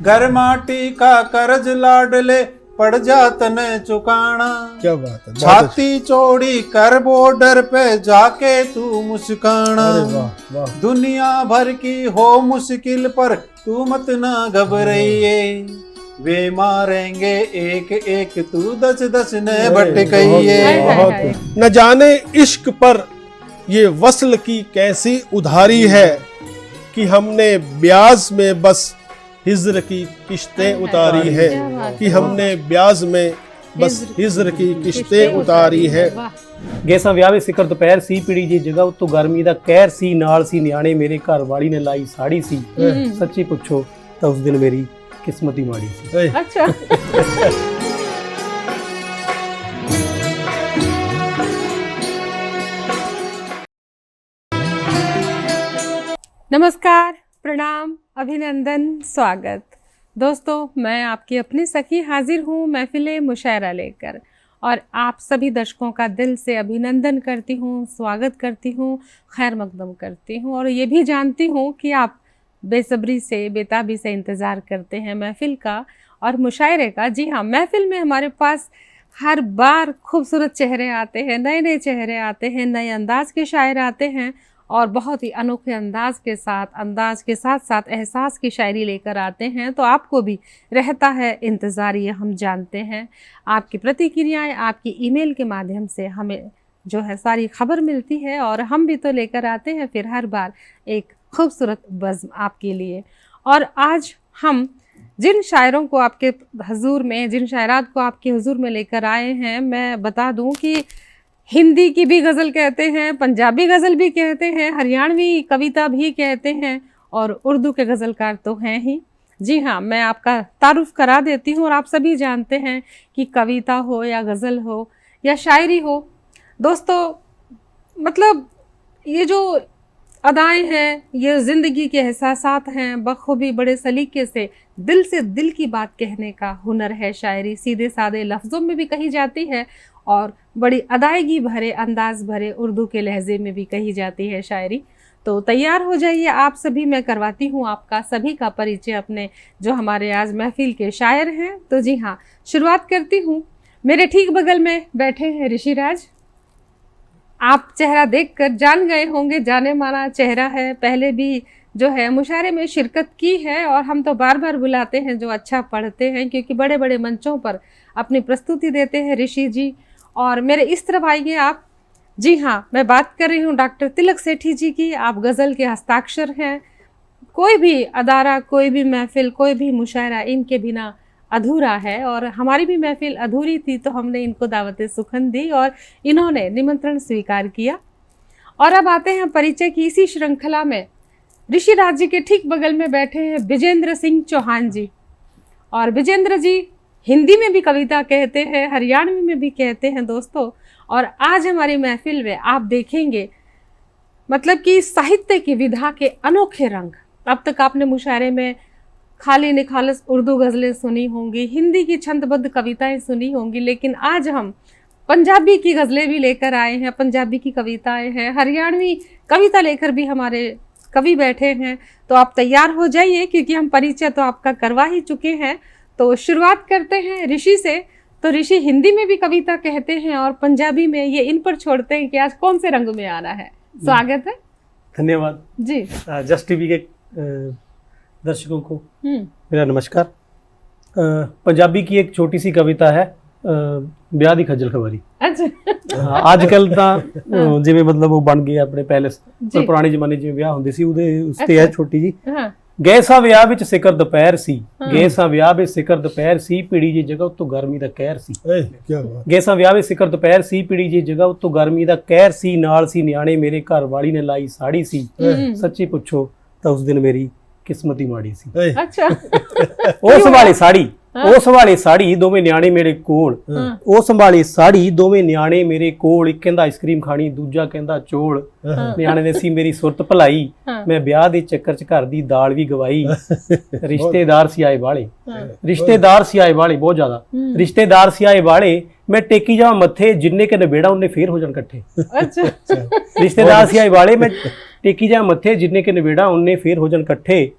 घर माटी का कर्ज लाडले पड़ जात न चुकाना। क्या बात है, छाती चौड़ी कर बॉर्डर पे जाके तू मुस्काना। अरे वाह वाह। दुनिया भर की हो मुश्किल पर तू मत ना घबराइए, वे मारेंगे एक एक तू दस दस ने भटकाइए। बहुत न जाने इश्क पर ये वस्ल की कैसी उधारी है कि हमने ब्याज में बस हिज्र की किश्तें उतारी है, कि हमने ब्याज में बस हिज्र की किश्तें उतारी है। ਗੈਸਾਂ ਵਿਆਹ ਵੇ ਸਿਖਰ ਦੁਪਹਿਰ ਸੀ, ਪੀੜੀ ਜੀ ਜਗ੍ਹਾ ਉੱਤੋਂ ਗਰਮੀ ਦਾ ਕਹਿਰ ਸੀ, ਨਾਲ ਸੀ ਨਿਆਣੇ ਮੇਰੇ ਘਰ ਵਾਲੀ ਨੇ ਲਾਈ ਸਾੜੀ ਸੀ, ਸੱਚੀ ਪੁੱਛੋ ਤਾਂ ਉਸ ਦਿਨ ਮੇਰੀ ਕਿਸਮਤ ਹੀ ਮਾੜੀ ਸੀ। अच्छा नमस्कार, प्रणाम, अभिनंदन, स्वागत। दोस्तों, मैं आपकी अपनी सखी हाजिर हूँ महफिले मुशायरा लेकर, और आप सभी दर्शकों का दिल से अभिनंदन करती हूँ, स्वागत करती हूँ, खैर मकदम करती हूँ, और ये भी जानती हूँ कि आप बेसब्री से बेताबी से इंतज़ार करते हैं महफिल का और मुशायरे का। जी हाँ, महफिल में हमारे पास हर बार खूबसूरत चेहरे आते हैं, नए नए चेहरे आते हैं, नए अंदाज के शायर आते हैं और बहुत ही अनोखे अंदाज के साथ साथ एहसास की शायरी लेकर आते हैं। तो आपको भी रहता है इंतज़ार, ये हम जानते हैं। आपकी प्रतिक्रियाएं आपकी ईमेल के माध्यम से हमें जो है सारी खबर मिलती है, और हम भी तो लेकर आते हैं फिर हर बार एक खूबसूरत बज़्म आपके लिए। और आज हम जिन शायरों को आपके हुजूर में, जिन शायरात को आपके हुजूर में लेकर आए हैं, मैं बता दूं कि हिंदी की भी गज़ल कहते हैं, पंजाबी गज़ल भी कहते हैं, हरियाणवी कविता भी कहते हैं, और उर्दू के गज़लकार तो हैं ही। जी हाँ, मैं आपका तारुफ़ करा देती हूँ, और आप सभी जानते हैं कि कविता हो या गज़ल हो या शायरी हो, दोस्तों मतलब ये जो अदाएँ हैं, ये ज़िंदगी के एहसासात हैं, बखूबी बड़े सलीके से दिल की बात कहने का हुनर है शायरी। सीधे सादे लफ्ज़ों में भी कही जाती है और बड़ी अदायगी भरे, अंदाज़ भरे उर्दू के लहजे में भी कही जाती है शायरी। तो तैयार हो जाइए आप सभी, मैं करवाती हूँ आपका सभी का परिचय अपने जो हमारे आज महफिल के शायर हैं। तो जी हाँ, शुरुआत करती हूँ। मेरे ठीक बगल में बैठे हैं ऋषिराज। आप चेहरा देखकर जान गए होंगे, जाने माना चेहरा है, पहले भी जो है मुशायरे में शिरकत की है, और हम तो बार बार बुलाते हैं जो अच्छा पढ़ते हैं, क्योंकि बड़े बड़े मंचों पर अपनी प्रस्तुति देते हैं ऋषि जी। और मेरे इस तरफ आइए आप। जी हाँ, मैं बात कर रही हूँ डॉक्टर तिलक सेठी जी की। आप गज़ल के हस्ताक्षर हैं। कोई भी अदारा, कोई भी महफिल, कोई भी मुशायरा इनके बिना अधूरा है, और हमारी भी महफिल अधूरी थी तो हमने इनको दावत सुखन दी और इन्होंने निमंत्रण स्वीकार किया। और अब आते हैं परिचय की इसी श्रृंखला में। ऋषिराज जी के ठीक बगल में बैठे हैं विजेंद्र सिंह चौहान जी, और विजेंद्र जी हिंदी में भी कविता कहते हैं, हरियाणवी में भी कहते हैं दोस्तों। और आज हमारी महफिल में आप देखेंगे मतलब कि साहित्य की विधा के अनोखे रंग। अब तक आपने मुशायरे में खाली निखालस उर्दू गज़लें सुनी होंगी, हिंदी की छंदबद्ध कविताएं सुनी होंगी, लेकिन आज हम पंजाबी की गज़लें भी लेकर आए हैं, पंजाबी की कविताएं हैं, हरियाणवी कविता लेकर भी हमारे कवि बैठे हैं। तो आप तैयार हो जाइए, क्योंकि हम परिचय तो आपका करवा ही चुके हैं। तो शुरुआत करते हैं ऋषि से। तो ऋषि हिंदी में भी कविता कहते हैं और पंजाबी में, ये इन पर छोड़ते हैं कि आज कौन से रंग में आना है। स्वागत है। धन्यवाद जी। जस्ट टीवी के दर्शकों को मेरा नमस्कार। पंजाबी की एक छोटी सी कविता है, ब्याह दी खज्जल खबारी। अच्छा। आजकल ਤਾਂ ਜਿਵੇਂ ਮਤਲਬ ਉਹ ਬਣ ਗਏ ਆਪਣੇ ਪੈਲੇਸ, ਪਰ ਪੁਰਾਣੇ ਜ਼ਮਾਨੇ ਜਿਵੇਂ ਵਿਆਹ ਹੁੰਦੇ ਸੀ ਉਹਦੇ ਉੱਤੇ ਹੈ ਛੋਟੀ ਜੀ। ਗਏ ਸਾਂ ਵਿਆਹ ਵਿੱਚ ਸਿਖਰ ਦੁਪਹਿਰ ਸੀ, ਗਏ ਸਾਂ ਵਿਆਹ ਵਿੱਚ ਸਿਖਰ ਦੁਪਹਿਰ ਸੀ, ਪੀੜੀ ਜੀ ਜਗ੍ਹਾ ਉੱਤੋਂ ਗਰਮੀ ਦਾ ਕਹਿਰ ਸੀ। ਗਏ ਸਾਂ ਵਿਆਹ ਵਿੱਚ ਸਿਖਰ ਦੁਪਹਿਰ ਸੀ, ਪੀੜੀ ਜੀ ਜਗ੍ਹਾ ਉੱਤੋਂ ਗਰਮੀ ਦਾ ਕਹਿਰ ਸੀ, ਨਾਲ ਸੀ ਨਿਆਣੇ ਮੇਰੇ ਘਰ ਵਾਲੀ ਨੇ ਲਾਈ ਸਾੜੀ ਸੀ, ਸੱਚੀ ਪੁੱਛੋ ਤਾਂ ਉਸ ਦਿਨ ਮੇਰੀ ਕਿਸਮਤ ਹੀ ਮਾੜੀ ਸੀ। अच्छा। ਉਹ ਸੰਭਾਲੀ ਸਾੜੀ, ਉਹ ਸੰਭਾਲੇ ਸਾੜੀ ਦੋਵੇਂ ਨਿਆਣੇ ਮੇਰੇ ਕੋਲ, ਉਹ ਸੰਭਾਲੇ ਸਾੜੀ ਦੋਵੇਂ ਨਿਆਣੇ ਮੇਰੇ ਕੋਲ, ਇੱਕ ਕਹਿੰਦਾ ਆਈਸਕ੍ਰੀਮ ਖਾਣੀ, ਦੂਜਾ ਕਹਿੰਦਾ ਚੋਲ, ਨਿਆਣੇ ਨੇ ਸੀ ਮੇਰੀ ਸੁਰਤ ਭਲਾਈ, ਮੈਂ ਵਿਆਹ ਦੇ ਚੱਕਰ ਚ ਘਰ ਦੀ ਦਾਲ ਵੀ ਗਵਾਈ, ਰਿਸ਼ਤੇਦਾਰ ਸੀ ਆਏ ਵਾਲੇ, ਰਿਸ਼ਤੇਦਾਰ ਸੀ ਆਏ ਵਾਲੇ ਬਹੁਤ ਜ਼ਿਆਦਾ, ਰਿਸ਼ਤੇਦਾਰ ਸੀ ਆਏ ਵਾਲੇ, ਮੈਂ ਟੇਕੀ ਜਾਵਾਂ ਮੱਥੇ ਜਿੰਨੇ ਕਿ ਨਵੇੜਾ ਉਹਨੇ ਫੇਰ ਹੋ ਜਾਣ ਇਕੱਠੇ। ਰਿਸ਼ਤੇਦਾਰ ਸੀ ਆਏ ਵਾਲੇ, ਮੈਂ ਟੇਕੀ ਜਾਵਾਂ ਮੱਥੇ ਜਿੰਨੇ ਕਿ ਨਵੇੜਾ ਉਹਨੇ ਫੇਰ ਹੋ ਜਾਣ ਇਕੱਠੇ,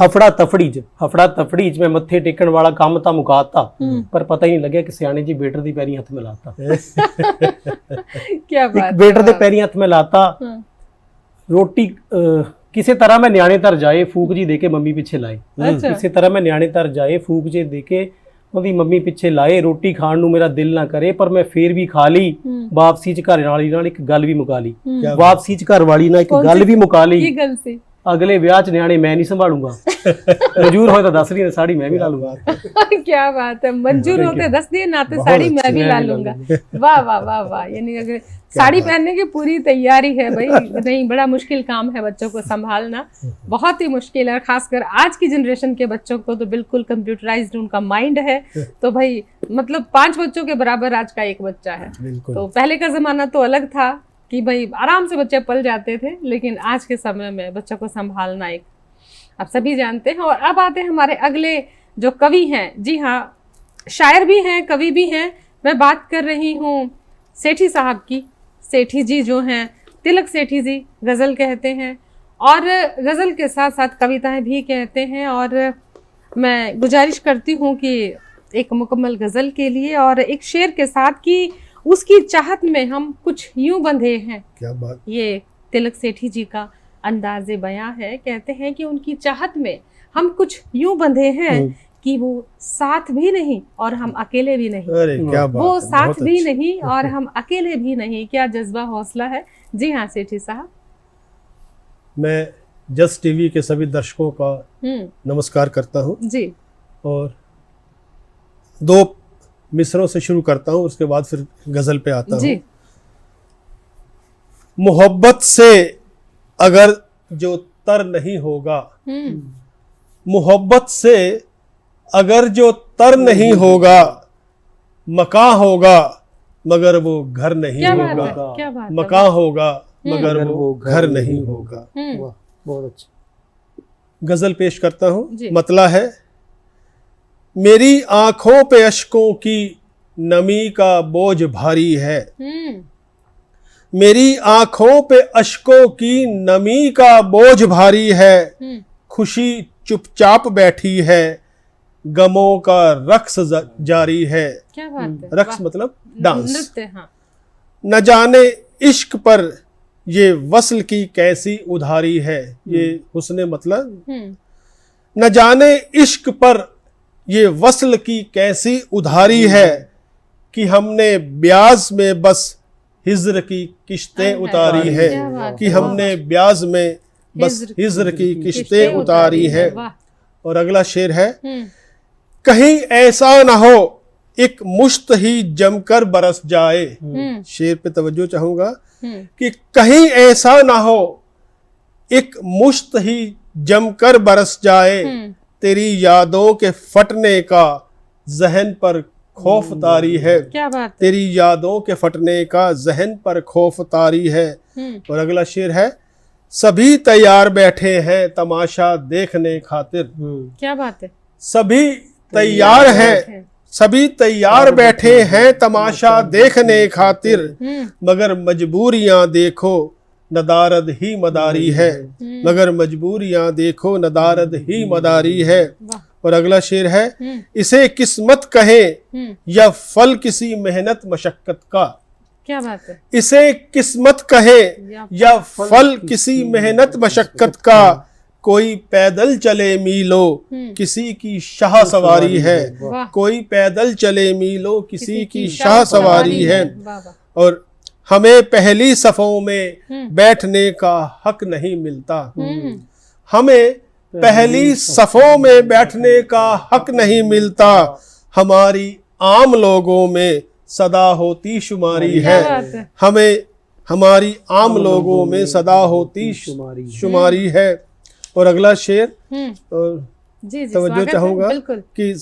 ਹਫੜਾ ਤਫੜੀ ਚ ਮੈਂ ਮੱਥੇ ਟੇਕਣ ਵਾਲਾ ਕੰਮ ਤਾਂ ਮੁਕਾਤਾ ਪਰ ਪਤਾ ਹੀ ਨਹੀਂ ਲੱਗਿਆ ਕਿ ਸਿਆਣੇ ਜੀ ਬੇਟਰ ਦੀ ਪੈਰੀ ਹੱਥ ਮਿਲਾਤਾ। क्या बात ਬੇਟਰ ਦੇ ਪੈਰੀ ਹੱਥ ਮਿਲਾਤਾ। ਰੋਟੀ ਕਿਸੇ ਤਰ੍ਹਾਂ ਮੈਂ ਨਿਆਣੇ ਧਰ ਜਾਏ ਫੂਕ ਜੀ ਦੇ ਕੇ ਮੰਮੀ ਪਿੱਛੇ ਲਾਏ। अच्छा ਕਿਸੇ ਤਰ੍ਹਾਂ ਮੈਂ ਨਿਆਣੇ ਧਰ ਜਾਏ ਫੂਕ ਜੇ ਦੇ ਕੇ ਉਹਦੀ ਮੰਮੀ ਪਿੱਛੇ ਲਾਏ। ਰੋਟੀ ਖਾਣ ਨੂੰ ਮੇਰਾ ਦਿਲ ਨਾ ਕਰੇ ਪਰ ਮੈਂ ਫੇਰ ਵੀ ਖਾ ਲਈ। ਵਾਪਸੀ ਚ ਘਰ ਵਾਲੀ ਨਾਲ ਇੱਕ ਗੱਲ ਵੀ ਮੁਕਾ ਲਈ। ਵਾਪਸੀ ਚ ਘਰ ਵਾਲੀ ਨਾਲ ਇੱਕ ਗੱਲ ਵੀ ਮੁਕਾ ਲਈ। की गल सी ਅਗਲੇ ਵਿਆਹ ਚ ਨਿਆਣੇ ਮੈਂ ਨਹੀਂ ਸੰਭਾਲੂੰਗਾ। ਮਨਜ਼ੂਰ ਹੋਏ ਤਾਂ ਦੱਸ ਰਹੀ ਸਾੜੀ मैं भी ला लूंगा। क्या बात है, मंजूर होते 10 दिए नाते साड़ी मैं भी ला लूंगा। वाह वाह वाह वाह, यानी अगर साड़ी पहनने की पूरी तैयारी है भाई। नहीं, बड़ा मुश्किल काम है बच्चों को संभालना, बहुत ही मुश्किल है। खासकर आज की जनरेशन के बच्चों को तो बिल्कुल कंप्यूटराइज्ड उनका माइंड है। तो भाई मतलब 5 बच्चों के बराबर आज का एक बच्चा है। तो पहले का जमाना तो अलग था कि भाई आराम से बच्चे पल जाते थे, लेकिन आज के समय में बच्चों को संभालना एक आप सभी जानते हैं। और अब आते हैं हमारे अगले जो कवि हैं। जी हाँ, शायर भी हैं, कवि भी हैं। मैं बात कर रही हूँ सेठी साहब की। सेठी जी जो हैं, तिलक सेठी जी, गज़ल कहते हैं और गज़ल के साथ साथ कविताएं भी कहते हैं। और मैं गुजारिश करती हूँ कि एक मुकम्मल गज़ल के लिए और एक शेर के साथ कि उसकी चाहत में हम कुछ यूं बंधे हैं। क्या बात। ये तिलक सेठी जी का अंदाज़े बयां है। कहते हैं कि उनकी चाहत में हम कुछ यूं बंधे हैं कि वो साथ भी नहीं और हम अकेले भी नहीं। अरे क्या बात वो है, साथ बहुत भी अच्छी। नहीं और हम अकेले भी नहीं। क्या जज्बा हौसला है। जी हाँ सेठी साहब। मैं जस्ट टीवी के सभी दर्शकों का नमस्कार करता हूँ जी। और 2 मिसरों से शुरू करता हूँ, उसके बाद फिर गजल पे आता जी। हूँ। मोहब्बत से अगर जो तर नहीं होगा, मोहब्बत से अगर जो तर नहीं होगा, मकान होगा मगर वो घर नहीं क्या बात होगा। है, क्या बात है। मकान होगा मगर वो घर नहीं होगा। हम्म, बहुत अच्छा। गजल पेश करता हूँ। जी। मतला है, मेरी आंखों पे अश्कों की नमी का बोझ भारी है। मेरी आंखों पे अश्कों की नमी का बोझ भारी है। खुशी चुपचाप बैठी है, गमों का रक्स जारी है। क्या बात है। रक्स मतलब डांस। नृत्य। हाँ। न जाने इश्क पर ये वस्ल की कैसी उधारी है। ये हुस्ने मतलब न जाने इश्क पर ये वस्ल की कैसी उधारी है कि हमने ब्याज में बस हिज्र की किश्तें उतारी है। क्या बात कि है। हमने ब्याज में बस हिज्र की किश्तें उतारी है। वाह। और अगला शेर है, कहीं ऐसा ना हो एक मुश्त ही जमकर बरस जाए। शेर पे तवज्जो चाहूंगा कि कहीं ऐसा ना हो एक मुश्त ही जमकर बरस जाए। तेरी यादों के फटने का जहन पर खौफ तारी है। क्या बात है। तेरी यादों के फटने का जहन पर खौफ तारी है। और अगला शेर है, सभी तैयार बैठे हैं तमाशा देखने खातिर। क्या बात है। सभी तैयार हैं, सभी तैयार बैठे हैं तमाशा देखने खातिर। मगर मजबूरियां देखो नदारद ही मदारी है। मगर मजबूरियां देखो नदारद ही मदारी है। और अगला शेर है, इसे किस्मत कहे या फल किसी मेहनत मशक्कत का। क्या बात है। इसे किस्मत कहे या फल किसी मेहनत मशक्कत का। कोई पैदल चले मीलो किसी की शाह सवारी है। कोई पैदल चले मीलो किसी की शाह सवारी है। और हमें पहली सफ़ों में बैठने का हक नहीं मिलता। हमें पहली सफ़ों में बैठने का हक नहीं मिलता। हमारी आम लोगों में सदा होती शुमारी है। हमें हमारी आम लोगों में सदा होती शुमारी है। और अगला शेर जी, तवज्जो चाहूंगा बिल्कुल। कि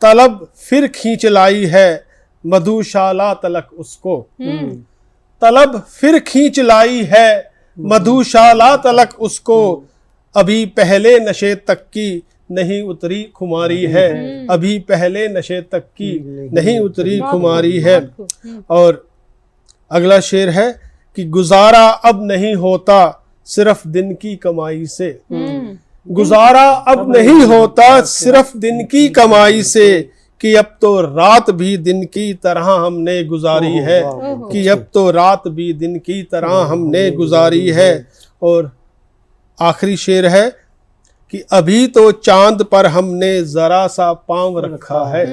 तलब फिर खींच लाई है मधुशाला तलक उसको। तलब फिर खींच लाई है मधुशाला तलक उसको। अभी पहले नशे तक की नहीं उतरी खुमारी है। अभी पहले नशे तक की नहीं उतरी खुमारी है। और अगला शेर है कि गुजारा अब नहीं होता सिर्फ दिन की कमाई से। गुजारा अब नहीं होता सिर्फ दिन की कमाई से, कि अब तो रात भी दिन की तरह हमने गुजारी है, कि अब तो रात भी दिन की तरह हमने गुजारी है। और आखिरी शेर है कि अभी तो चांद पर हमने जरा सा पांव रखा है,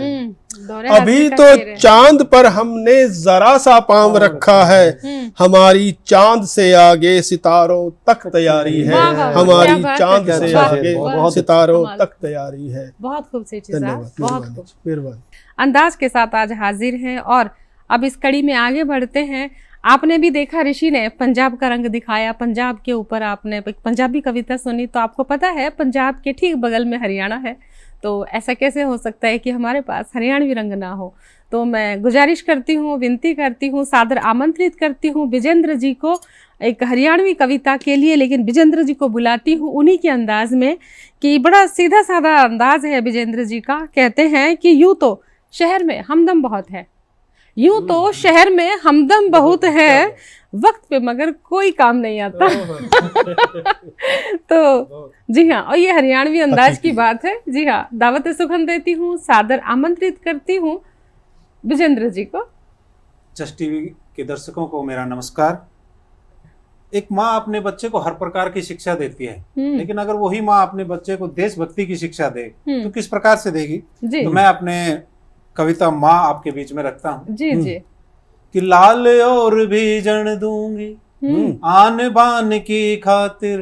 दोहरे अभी हास्य का तो शेर है। चांद पर हमने जरा सा पांव रखा है, हमारी चांद से आगे सितारों तक तैयारी है, वाह, वाह, हमारी क्या बात चांद है, से क्या आगे बात है, सितारों कमाल। तक तैयारी है। बहुत खूबसूरत चीज़, धन्यवाद, बहुत खूब मेहरबानी। अंदाज के साथ आज हाजिर हैं। और अब इस कड़ी में आगे बढ़ते हैं। आपने भी देखा, ऋषि ने पंजाब का रंग दिखाया, पंजाब के ऊपर आपने एक पंजाबी कविता सुनी, तो आपको पता है पंजाब के ठीक बगल में हरियाणा है, तो ऐसा कैसे हो सकता है कि हमारे पास हरियाणवी रंग ना हो। तो मैं गुजारिश करती हूँ, विनती करती हूँ, सादर आमंत्रित करती हूँ विजेंद्र जी को एक हरियाणवी कविता के लिए, लेकिन विजेंद्र जी को बुलाती हूँ उन्हीं के अंदाज में, कि बड़ा सीधा साधा अंदाज है विजेंद्र जी का। कहते हैं कि यूँ तो शहर में हमदम बहुत है, यूं तो शहर में हमदम बहुत है, वक्त पे मगर कोई काम नहीं आता। तो जी हाँ, और ये हरियाणवी अंदाज की बात है। जी हाँ, दावत सुखन देती हूँ, सादर आमंत्रित करती हूँ विजेंद्र जी को। जस्ट टीवी के दर्शकों को मेरा नमस्कार। एक माँ अपने बच्चे को हर प्रकार की शिक्षा देती है, लेकिन अगर वही माँ अपने बच्चे को देशभक्ति की शिक्षा दे तो किस प्रकार से देगी। जी तो मैं अपने कविता माँ आपके बीच में रखता हूँ जी जी। कि लाल और भी जन दूंगी आन बान की खातिर,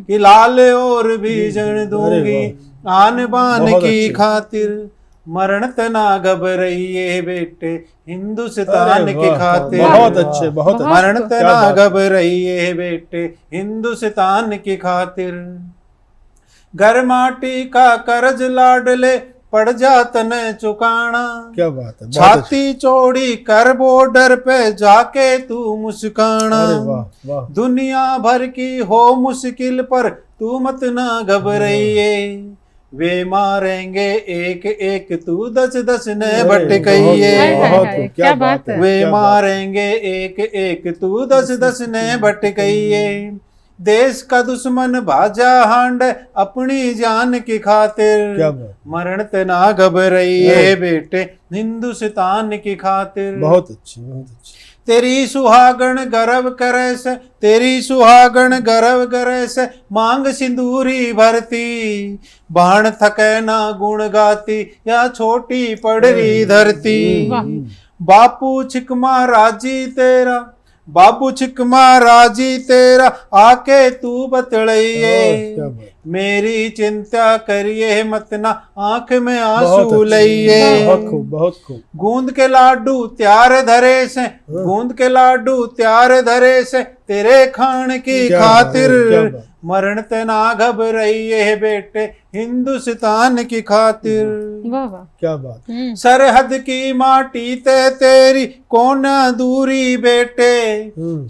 कि लाल और भी जन दूंगी आन बान बहुत की अच्छे। खातिर, मरण तना घबराइए बेटे हिंदुस्तान अरे की वाह, खातिर, बहुत अच्छे, बहुत बहुत अच्छे। मरण खूब। क्या तना बात है। घबराइए बेटे हिंदुस्तान की खातिर, घर माटी का कर्ज लाडले पड़ जात न चुकाना, क्या बात है, बहुत अच्छे। छाती चौड़ी कर बॉर्डर पे जाके तू मुस्काना, अरे वाह वाह, दुनिया भर की हो मुश्किल पर तू मत ना घबराइए, वे मारेंगे एक एक तू दस दस न अरे, भटकाइए, हाय, हाय, बहुत हाय, खूब, क्या बात है। वे क्या बात है। मारेंगे एक एक तू दस दस ने भटकाइए, देश का दुश्मन भाजा हांड अपनी जान की खातिर, क्या बात, मरण तना घबराइए बेटे हिंदुस्तान की खातिर, बहुत अच्छी, बहुत अच्छी। तेरी सुहागण गर्व करे से, तेरी सुहागण गर्व करे से मांग सिंदूरी भरती, बाण थके ना गुण गाती या छोटी पड़ रही धरती, बापू छिकमा राजी तेरा, बाबू छिकमा राजी तेरा आके तू बतलाइए, क्या बात, मेरी चिंता करिए मत ना आंख में बहुत आंसू अच्छी, लइए, बहुत खूब, बहुत खूब। गूंद के लाडू त्यार धरे से, गूंद के लाडू त्यार धरे से तेरे खान की क्या बात, खातिर, क्या बात। मरण तना घबराइए बेटे हिंदुस्तान की खातिर, वाह वाह। क्या बात, सरहद की माटी ते तेरी कौन दूरी बेटे,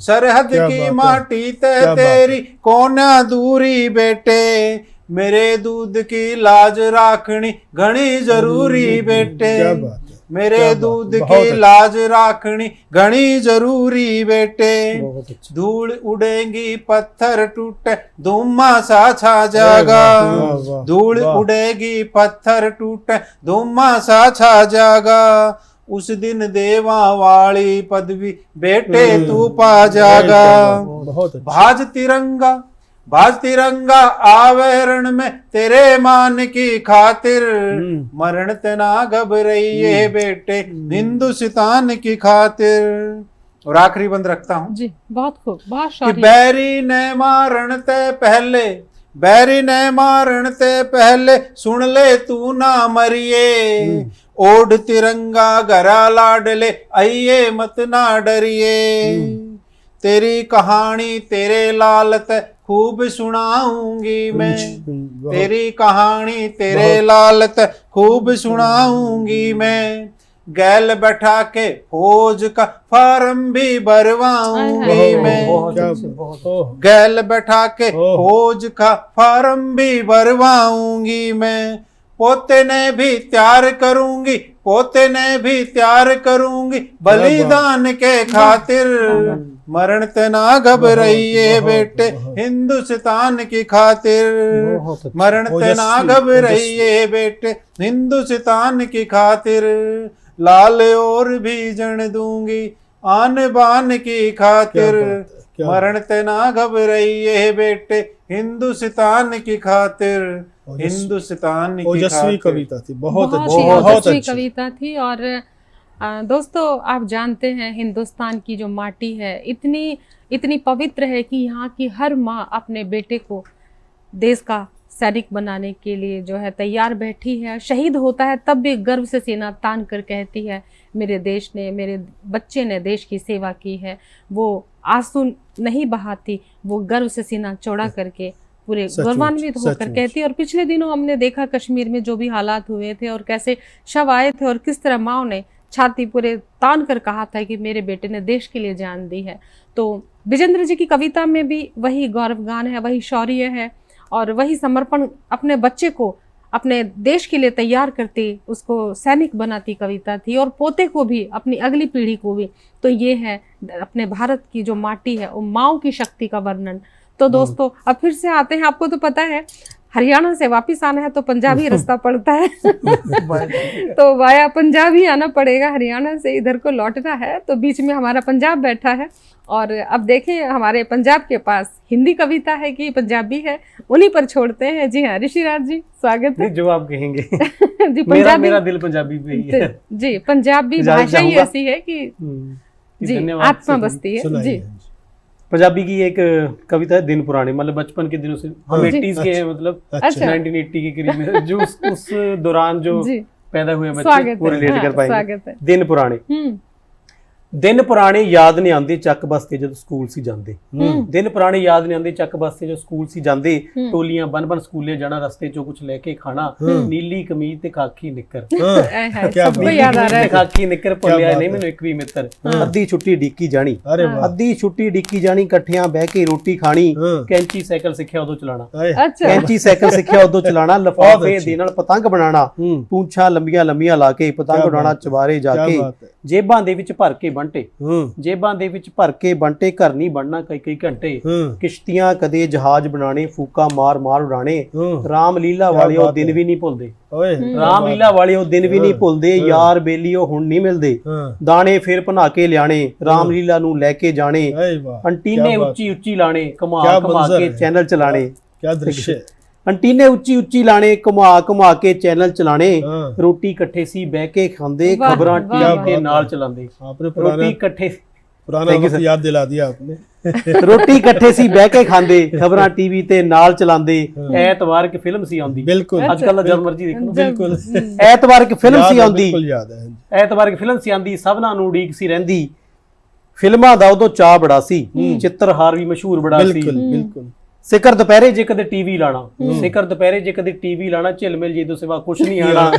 सरहद क्या की बात है। माटी ते क्या बात तेरी कौन दूरी बेटे, मेरे दूध की लाज राखनी घनी जरूरी बेटे, क्या बात है। मेरे क्या बात, दूध बहुत की अच्छा। लाज राखनी घनी जरूरी बेटे, बहुत अच्छा। धूल उड़ेगी पत्थर टूटे धुम्मा सा छा जागा, वाह, वाह, वाह, धूल वाह। उड़ेगी पत्थर टूटे धुम्मा सा छा जागा, उस दिन देवा वाली पदवी बेटे तू पा जागा, बहुत अच्छा। भाज तिरंगा आवरण में तेरे मान की खातिर, मरण तना घबराइए बेटे हिंदुस्तान की खातिर। और आखिरी बंद रखता हूं जी, बहुत खूब, बहुत कि शानदार। बैरी ने मारण ते पहले, बैरी ने मारण ते पहले सुन ले तू ना मरिए, ओढ़ तिरंगा गरा लाडले आइए मत ना डरिए, तेरी कहानी तेरे लाल ते खूब सुनाऊंगी मैं, तेरी कहानी तेरे लाल ते खूब सुनाऊंगी मैं, गैल बैठा के फौज का फार्म भी भरवाऊंगी मैं, गैल बैठा के फौज का फार्म भी भरवाऊंगी मैं, पोते ने भी तैयार करूंगी, पोते ने भी तैयार करूंगी, बलिदान के खातिर। मरण ते ना घबराइए बेटे, हिंदुस्तान की खातिर। मरण ते ना घबराइए बेटे, हिंदुस्तान की खातिर। लाल और भी जन दूंगी, आन बान की खातिर। मरण ते ना घबराइए बेटे, हिंदुस्तान की खातिर। हिंदुस्तान की ओजस्वी खातिर। कविता थी, बहुत अच्छी, ही बहुत ओजस्वी अच्छी। कविता थी। और दोस्तों आप जानते हैं हिंदुस्तान की जो माटी है इतनी इतनी पवित्र है कि यहाँ की हर माँ अपने बेटे को देश का सैनिक बनाने के लिए जो है तैयार बैठी है। शहीद होता है तब भी गर्व से सीना तान कर कहती है मेरे देश ने, मेरे बच्चे ने देश की सेवा की है। वो आंसू नहीं बहाती, वो गर्व से सीना चौड़ा करके पूरे गौरवान्वित होकर कहती है। और पिछले दिनों हमने देखा कश्मीर में जो भी हालात हुए थे और कैसे शव आए थे और किस तरह माओ ने छाती पूरे तान कर कहा था कि मेरे बेटे ने देश के लिए जान दी है। तो विजेंद्र जी की कविता में भी वही गौरवगान है, वही शौर्य है और वही समर्पण, अपने बच्चे को अपने देश के लिए तैयार करती, उसको सैनिक बनाती कविता थी और पोते को भी, अपनी अगली पीढ़ी को भी। तो ये है अपने भारत की जो माटी है वो माओ की शक्ति का वर्णन। तो दोस्तों अब फिर से आते हैं, आपको तो पता है हरियाणा से वापस आना है तो पंजाबी रास्ता पड़ता है तो वाया पंजाब ही आना पड़ेगा। हरियाणा से इधर को लौटना है तो बीच में हमारा पंजाब बैठा है। और अब देखें हमारे पंजाब के पास हिंदी कविता है कि पंजाबी है, उन्हीं पर छोड़ते हैं। जी हाँ ऋषिराज जी स्वागत है। जो आप कहेंगे जी मेरा दिल पंजाबी पे ही है। जी पंजाबी भाषा ही ऐसी है कि जी आत्मा बसती है। जी पंजाबी की एक कविता है दिन पुराने, मतलब बचपन के दिनों से, हम 80s के हैं, मतलब अच्छा 1980 के करीब में जो उस दौरान जो जी पैदा हुए बच्चे स्वागत वो है, रिलेट हाँ, कर पाएंगे। स्वागत है। दिन पुराने दिन ਪੁਰਾਣੇ ਯਾਦ ਨਹੀਂ ਆਉਂਦੇ ਚੱਕ ਬਸਤੇ ਜਦੋਂ ਸਕੂਲ ਸੀ ਜਾਂਦੇ। ਦਿਨ ਪੁਰਾਣੇ ਯਾਦ ਨਹੀਂ ਆਉਂਦੇ ਚੱਕ ਬਸਤੇ ਜਦੋਂ ਸਕੂਲ ਸੀ ਜਾਂਦੇ। ਟੋਲੀਆਂ ਬਨ ਸਕੂਲੇ ਜਾਣਾ, ਰਸਤੇ ਚੋਂ ਕੁਝ ਲੈ ਕੇ ਖਾਣਾ, ਨੀਲੀ ਕਮੀਜ਼ ਤੇ ਖਾਕੀ ਨਿੱਕਰ। सबको याद आ रहा है। ਖਾਕੀ ਨਿੱਕਰ ਭੁੱਲਿਆ ਨਹੀਂ ਮੈਨੂੰ ਇੱਕ ਵੀ ਮਿੱਤਰ। ਅੱਧੀ ਛੁੱਟੀ ਡੀਕੀ ਜਾਣੀ, ਅੱਧੀ ਛੁੱਟੀ ਡੀਕੀ ਜਾਣੀ, ਇਕੱਠਿਆਂ ਬਹਿ ਕੇ ਰੋਟੀ ਖਾਣੀ। ਕੈਂਚੀ ਸਾਈਕਲ ਸਿੱਖਿਆ ਉਦੋਂ ਚਲਾਣਾ, अच्छा ਕੈਂਚੀ ਸਾਈਕਲ ਸਿੱਖਿਆ ਉਦੋਂ ਚਲਾਣਾ। ਲਿਫਾਫੇ ਦੇ ਨਾਲ ਪਤੰਗ ਬਣਾਉਣਾ, ਪੂੰਛਾਂ ਲੰਬੀਆਂ ਲੰਬੀਆਂ ਲਾ ਕੇ ਪਤੰਗ ਉਡਾਉਣਾ ਚਵਾਰੇ ਜਾ ਕੇ। ਜੇਬਾਂ ਦੇ ਵਿੱਚ ਭਰ ਕੇ ਬੰਟੇ, ਜੇਬਾਂ ਦੇ ਵਿੱਚ ਭਰ ਕੇ ਬੰਟੇ, ਘਰ ਨਹੀਂ ਬਣਨਾ ਕਈ ਕਈ ਘੰਟੇ। ਕਿਸ਼ਤੀਆਂ ਕਦੇ ਜਹਾਜ਼ ਬਣਾਣੇ, ਫੂਕਾ ਮਾਰ ਮਾਰ ਉਡਾਣੇ। ਰਾਮ ਲੀਲਾ ਵਾਲੇ ਉਹ ਦਿਨ ਵੀ ਨਹੀਂ ਭੁੱਲਦੇ, ਰਾਮ ਲੀਲਾ ਵਾਲੇ ਉਹ ਦਿਨ ਵੀ ਨਹੀਂ ਭੁੱਲਦੇ। ਯਾਰ ਬੇਲੀ ਉਹ ਹੁਣ ਨਹੀਂ ਮਿਲਦੇ, ਦਾਣੇ ਫੇਰ ਬਣਾ ਕੇ ਲਿਆਣੇ, ਰਾਮ ਲੀਲਾ ਨੂੰ ਲੈ ਕੇ ਜਾਣੇ। ਅੰਟੀਨੇ ਉੱਚੀ ਉੱਚੀ ਲਾਣੇ, ਘੁਮਾ ਘੁਮਾ ਕੇ ਚੈਨਲ ਚਲਾਣੇ। क्या दृश्य है। ਅੰਟੀਨੇ ਉੱਚੀ ਉੱਚੀ ਲਾਣੇ, ਘੁਮਾ ਘੁਮਾ ਕੇ ਚੈਨਲ ਚਲਾਣੇ। ਰੋਟੀ ਇਕੱਠੇ ਸੀ ਬਹਿ ਕੇ ਖਾਂਦੇ, ਖਬਰਾਂ ਟੀਵੀ ਤੇ ਨਾਲ ਚਲਾਉਂਦੇ। आपने ਰੋਟੀ ਇਕੱਠੇ पुराना वक्त याद दिला दिया आपने। ਰੋਟੀ ਇਕੱਠੇ ਸੀ ਬਹਿ ਕੇ ਖਾਂਦੇ, ਖਬਰਾਂ ਟੀਵੀ ਤੇ ਨਾਲ ਚਲਾਉਂਦੇ। ਐਤਵਾਰ ਇੱਕ ਫਿਲਮ ਸੀ ਆਉਂਦੀ, बिल्कुल ਅੱਜ ਕੱਲ ਜਦ ਮਰਜੀ ਦੇਖ ਲਓ। बिल्कुल ਐਤਵਾਰ ਇੱਕ ਫਿਲਮ ਸੀ ਆਉਂਦੀ, बिल्कुल याद है। ਐਤਵਾਰ ਇੱਕ ਫਿਲਮ ਸੀ ਆਉਂਦੀ, ਸਭਨਾਂ ਨੂੰ ਉਡੀਕ ਸੀ ਰਹਿੰਦੀ। ਫਿਲਮਾਂ ਦਾ ਉਦੋਂ ਚਾਅ ਬੜਾ ਸੀ, ਚਿੱਤਰਹਾਰ ਵੀ ਮਸ਼ਹੂਰ ਬੜਾ ਸੀ। बिल्कुल बिल्कुल ਸਿਖਰ ਦੁਪਹਿਰੇ ਜੇ ਕਦੇ ਟੀਵੀ ਲਾਣਾ, ਸਿਖਰ ਦੁਪਹਿਰੇ ਜੇ ਕਦੇ ਟੀਵੀ ਲਾਣਾ, ਝਿਲਮਿਲ ਜੀ ਤੋਂ ਸਿਵਾ ਕੁਛ ਨਹੀਂ ਆਣਾ।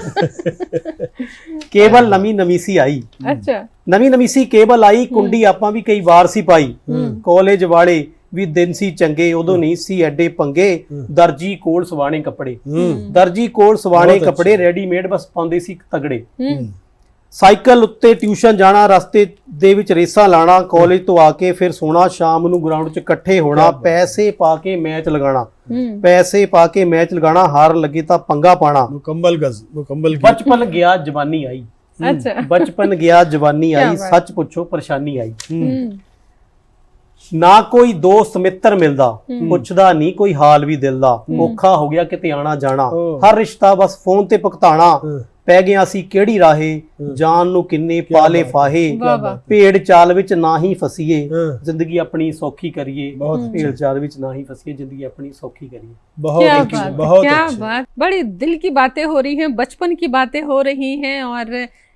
ਕੇਬਲ ਨਵੀਂ ਨਵੀਂ ਸੀ ਆਈ, अच्छा ਨਵੀਂ ਨਵੀਂ ਸੀ ਕੇਬਲ ਆਈ। ਕੁੰਡੀ ਆਪਾਂ ਵੀ ਕਈ ਵਾਰ ਸੀ ਪਾਈ। ਕਾਲਜ ਵਾਲੇ ਵੀ ਦਿਨ ਸੀ ਚੰਗੇ, ਉਦੋਂ ਨਹੀਂ ਸੀ ਐਡੇ ਪੰਗੇ। ਦਰਜੀ ਕੋਲ ਸਵਾਣੇ ਕੱਪੜੇ, ਦਰਜੀ ਕੋਲ ਸਵਾਣੇ ਕੱਪੜੇ, ਰੈਡੀਮੇਡ ਬਸ ਪਾਉਂਦੇ ਸੀ ਤਗੜੇ। ਸਾਈਕਲ ਉੱਤੇ ਟਿਊਸ਼ਨ ਜਾਣਾ, ਰਸਤੇ ਦੇ ਵਿੱਚ ਰੇਸਾਂ ਲਾਣਾ। ਕਾਲਜ ਤੋਂ ਆ ਕੇ ਫਿਰ ਸੋਣਾ, ਸ਼ਾਮ ਨੂੰ ਗਰਾਊਂਡ 'ਚ ਇਕੱਠੇ ਹੋਣਾ। ਪੈਸੇ ਪਾ ਕੇ ਮੈਚ ਲਗਾਣਾ, ਪੈਸੇ ਪਾ ਕੇ ਮੈਚ ਲਗਾਣਾ। ਹਾਰ ਲੱਗੇ ਤਾਂ ਪੰਗਾ ਪਾਣਾ। मुकम्मल गज मुकम्मल गीत। ਬਚਪਨ ਗਿਆ ਜਵਾਨੀ ਆਈ, अच्छा ਬਚਪਨ ਗਿਆ ਜਵਾਨੀ ਆਈ। ਸੱਚ ਪੁੱਛੋ ਪਰੇਸ਼ਾਨੀ ਆਈ। ਨਾ ਕੋਈ ਦੋਸਤ ਮਿੱਤਰ ਮਿਲਦਾ, ਪੁੱਛਦਾ ਨਹੀਂ ਕੋਈ ਹਾਲ ਵੀ ਦਿਲ ਦਾ। ਔਖਾ ਹੋ ਗਿਆ ਕਿਤੇ ਆਣਾ ਜਾਣਾ, ਹਰ ਰਿਸ਼ਤਾ ਬਸ ਫੋਨ ਤੇ ਭੁਗਤਾਣਾ। ਪੈ ਗਿਆ ਸੀ ਕਿਹੜੀ ਰਾਹੇ, ਜਾਨ ਨੂੰ ਕਿੰਨੇ ਪਾਲੇ ਫਾਹੇ। ਭੇਡ ਚਾਲ ਵਿੱਚ ਨਾ ਹੀ ਫਸੀਏ, ਜ਼ਿੰਦਗੀ ਆਪਣੀ ਸੌਖੀ ਕਰੀਏ। ਭੇਡ ਚਾਲ ਵਿੱਚ ਨਾ ही फंसिए, जिंदगी अपनी सौखी करिए। क्या बात, क्या बात, बड़ी दिल की बातें हो रही हैं, बचपन की बातें हो रही हैं। और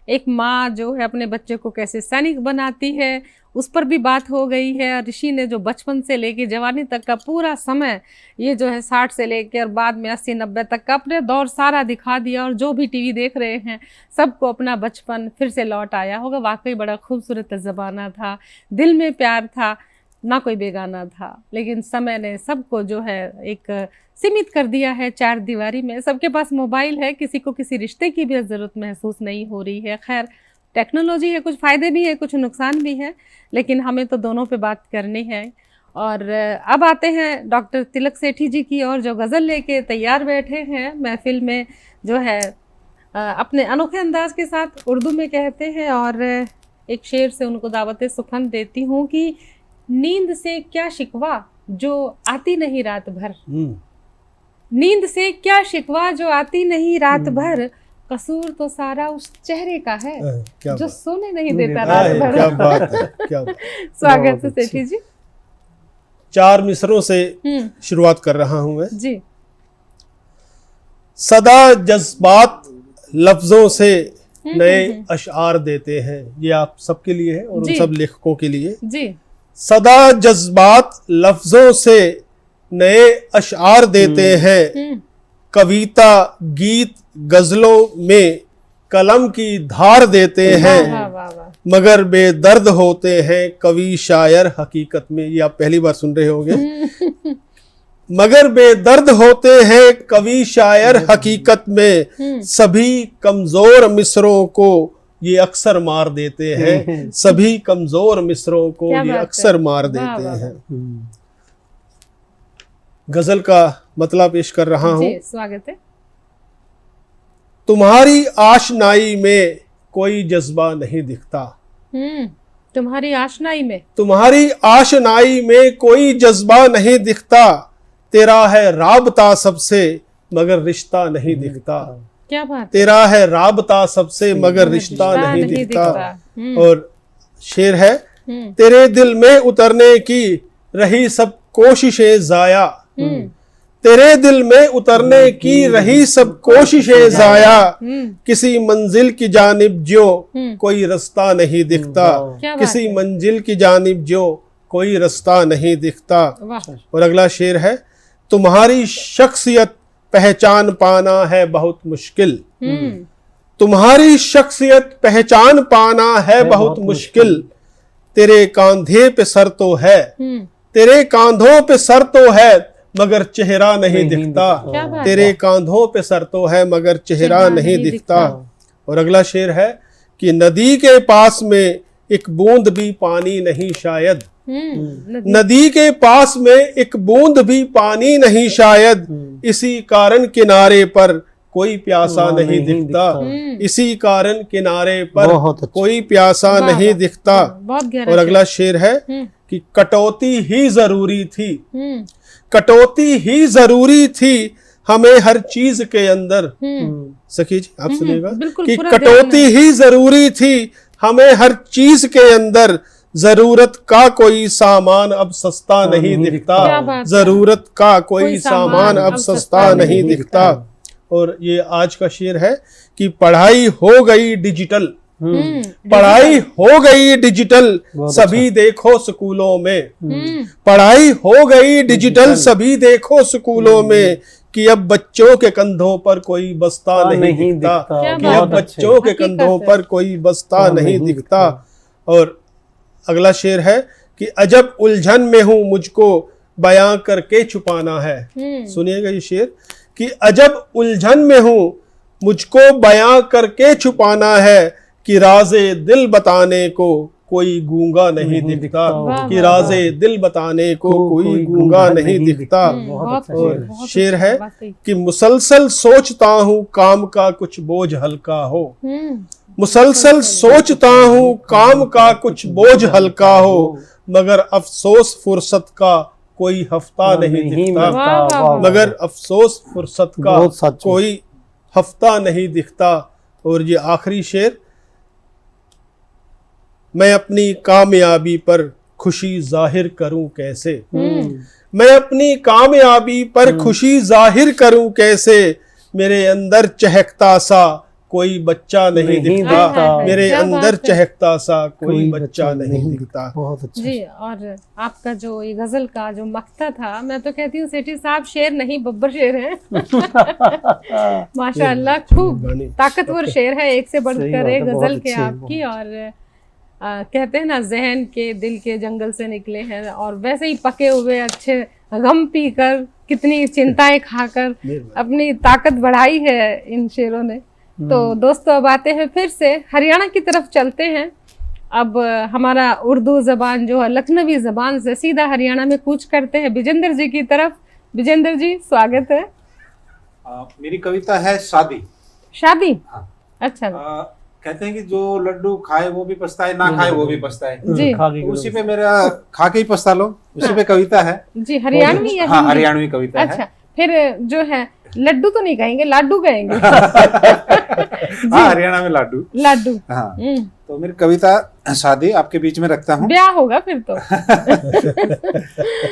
एक माँ जो है अपने बच्चे को कैसे सैनिक बनाती है उस पर भी बात हो गई है। ऋषि ने जो बचपन से लेके जवानी तक का पूरा समय, ये जो है 60 से लेकर बाद में 80-90 तक का अपने दौर सारा दिखा दिया। और जो भी टीवी देख रहे हैं सबको अपना बचपन फिर से लौट आया होगा। वाकई बड़ा खूबसूरत ज़माना था, दिल में प्यार था। ना कोई बेगाना था, लेकिन समय ने सबको जो है एक सीमित कर दिया है चार दीवारी में। सबके पास मोबाइल है, किसी को किसी रिश्ते की भी ज़रूरत महसूस नहीं हो रही है। खैर, टेक्नोलॉजी है, कुछ फ़ायदे भी है, कुछ नुकसान भी है, लेकिन हमें तो दोनों पे बात करनी है। और अब आते हैं डॉक्टर तिलक सेठी जी की और, जो गज़ल लेके तैयार बैठे हैं महफिल में, जो है अपने अनोखे अंदाज के साथ उर्दू में कहते हैं। और एक शेर से उनको दावत सुखन देती हूँ कि नींद से क्या शिकवा जो आती नहीं रात भर, नींद से क्या शिकवा जो आती नहीं रात भर, कसूर तो सारा उस चेहरे का है जो सोने नहीं देता रात भर। क्या बात है, क्या बात। स्वागत है सेठी जी। 4 मिसरों से शुरुआत कर रहा हूं मैं जी। सदा जज्बात लफ्जों से नए अशआर देते हैं, ये आप सबके लिए है और उन सब लेखकों के लिए जी। सदा जज्बात लफ्जों से नए अशआर देते हैं, कविता गीत गजलों में कलम की धार देते हैं, वाह वाह वाह। मगर बेदर्द होते हैं कवि शायर हकीकत में। ये आप पहली बार सुन रहे होंगे। मगर बेदर्द होते हैं कवि शायर हकीकत में, सभी कमजोर मिसरों को ये अक्सर मार देते हैं, सभी कमजोर मिसरों को ये अक्सर मार देते हैं। गजल का मतलब पेश कर रहा हूँ। स्वागत है। तुम्हारी आशनाई में कोई जज्बा नहीं दिखता, तुम्हारी आशनाई में, तुम्हारी आशनाई में कोई जज्बा नहीं दिखता, तेरा है राबता सबसे मगर रिश्ता नहीं दिखता। क्या बात। तेरा है राबता सबसे मगर रिश्ता नहीं दिखता। और शेर है, तेरे दिल में उतरने की रही सब कोशिशें जाया, तेरे दिल में उतरने की रही सब कोशिशें जाया, किसी मंजिल की जानिब जो कोई रास्ता नहीं दिखता, किसी मंजिल की जानिब जो कोई रास्ता नहीं दिखता। और अगला शेर है, तुम्हारी शख्सियत पहचान पाना है बहुत मुश्किल, तुम्हारी शख्सियत पहचान पाना है बहुत मुश्किल, तेरे कांधे पे सर तो है, तेरे कांधों पे सर तो है मगर चेहरा नहीं दिखता, तेरे कांधों पे सर तो है मगर चेहरा नहीं दिखता। और अगला शेर है कि नदी के पास में एक बूंद भी पानी नहीं शायद, नदी के पास में एक बूंद भी पानी नहीं शायद, इसी कारण किनारे पर कोई प्यासा नहीं दिखता, इसी कारण किनारे पर कोई प्यासा नहीं दिखता। और अगला शेर है कि कटौती ही जरूरी थी, कटौती ही जरूरी थी हमें हर चीज के अंदर। सखी जी आप सुनिएगा कि कटौती ही जरूरी थी हमें हर चीज के अंदर, जरूरत का कोई सामान अब सस्ता नहीं दिखता, जरूरत का कोई सामान अब सस्ता नहीं दिखता। और ये आज का शेर है कि पढ़ाई हो गई डिजिटल, पढ़ाई हो गई डिजिटल सभी देखो स्कूलों में, पढ़ाई हो गई डिजिटल सभी देखो स्कूलों में, कि अब बच्चों के कंधों पर कोई बस्ता नहीं दिखता, कि अब बच्चों के कंधों पर कोई बस्ता नहीं दिखता। और अगला शेर है कि अजब उलझन में हूं मुझको बयां करके छुपाना है। सुनिएगा ये शेर कि अजब उलझन में हूं मुझको बयां करके छुपाना है, कि राज़े दिल बताने को कोई गूंगा नहीं दिखता, कि राज़े दिल बताने को कोई गूंगा नहीं दिखता। और शेर है कि मुसलसल सोचता हूँ काम का कुछ बोझ हल्का हो, मुसलसल सोचता हूँ काम का कुछ बोझ हल्का हो, मगर अफसोस फुर्सत का कोई हफ्ता नहीं दिखता, मगर अफसोस फुर्सत का कोई हफ्ता नहीं दिखता। और ये आखिरी शेर, मैं अपनी कामयाबी पर खुशी जाहिर करूं कैसे, मैं अपनी कामयाबी पर खुशी जाहिर करूं कैसे, मेरे अंदर चहकता सा कोई बच्चा नहीं दिखता, मेरे अंदर चहकता सा कोई बच्चा नहीं दिखता। बहुत अच्छा जी। और आपका जो ये गजल का जो मक्ता था, मैं तो कहती हूँ सेठी साहब शेर नहीं बब्बर शेर है। माशाअल्लाह, खूब ताकतवर शेर है, एक से बढ़कर एक गजल के आपकी। और कहते हैं ना जहन के दिल के जंगल से निकले हैं, और वैसे ही पके हुए अच्छे गम पीकर कितनी चिंताएं खाकर अपनी ताकत बढ़ाई है इन शेरों ने। तो दोस्तों अब आते हैं फिर से हरियाणा की तरफ चलते हैं। अब हमारा उर्दू ज़बान जो है लखनवी ज़बान से सीधा हरियाणा में कूच करते हैं विजेंद्र जी की तरफ। विजेंद्र जी स्वागत है। मेरी कविता है शादी। शादी? हाँ। अच्छा। कहते हैं कि जो लड्डू खाए वो भी पछताए, ना खाए वो भी पछताए। जी तो उसी पे मेरा खा के ही पछता लो, उसी पे कविता है जी। हरियाणवी है? हाँ, हरियाणवी कविता है। अच्छा, फिर जो है लड्डू तो नहीं कहेंगे, लाडू कहेंगे। हाँ, हरियाणा में लाडू। लाडू। हाँ, तो मेरी कविता शादी आपके बीच में रखता हूँ। ब्याह होगा फिर तो।